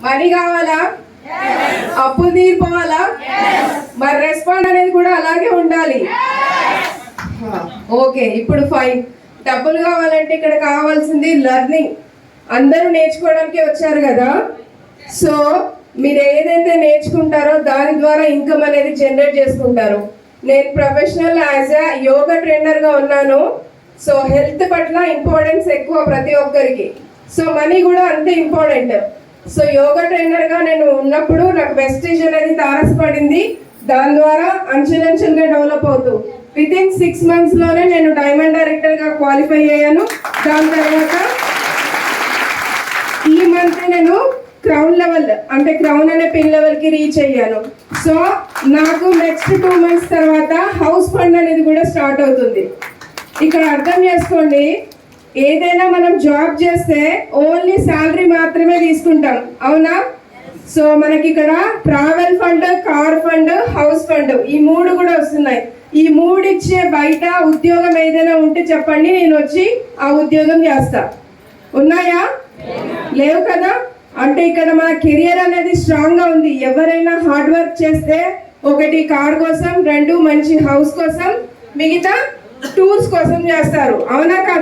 Money కావాలా? అప్పులు తీరిపోవాలా? మరి రెస్పాండ్ అనేది కూడా అలాగే ఉండాలి. ఓకే, ఇప్పుడు ఫైన్. డబ్బులు కావాలంటే ఇక్కడ కావాల్సింది లెర్నింగ్. అందరూ నేర్చుకోవడానికి వచ్చారు కదా. సో మీరు ఏదైతే నేర్చుకుంటారో దాని ద్వారా ఇన్కమ్ అనేది జనరేట్ చేసుకుంటారు. నేను ప్రొఫెషనల్ యాజ్ ఎ యోగా ట్రైనర్గా ఉన్నాను. సో హెల్త్ పట్ల ఇంపార్టెన్స్ ఎక్కువ ప్రతి ఒక్కరికి. సో మనీ కూడా అంతే ఇంపార్టెంట్. సో యోగా ట్రైనర్గా నేను ఉన్నప్పుడు నాకు వెస్టేజ్ అనేది తారసపడింది. దాని ద్వారా అంచెలంచెలుగా డెవలప్ అవుతూ వితిన్ 6 monthsలోనే నేను డైమండ్ డైరెక్టర్గా క్వాలిఫై అయ్యాను. దాని తర్వాత ఈ మంత్ నేను క్రౌన్ లెవెల్ అంటే క్రౌన్ అనే పిన్ లెవెల్కి రీచ్ అయ్యాను. సో నాకు నెక్స్ట్ 2 months తర్వాత హౌస్ ఫండ్ అనేది కూడా స్టార్ట్ అవుతుంది. ఇక్కడ అర్థం చేసుకోండి, ఏదైనా మనం జాబ్ చేస్తే ఓన్లీ శాలరీ మాత్రమే తీసుకుంటాం, అవునా? సో మనకి ఇక్కడ travel fund, car fund, house fund ఈ 3 కూడా వస్తున్నాయి. ఈ 3 ఇచ్చే బయట ఉద్యోగం ఏదైనా ఉంటే చెప్పండి, నేను వచ్చి ఆ ఉద్యోగం చేస్తా. ఉన్నాయా? లేవు కదా. అంటే ఇక్కడ మన కెరియర్ అనేది స్ట్రాంగ్గా ఉంది. ఎవరైనా హార్డ్ వర్క్ చేస్తే 1 కార్ కోసం, 2 మంచి హౌస్ కోసం, మిగతా టూర్స్ కోసం చేస్తారు, అవునా కాదా?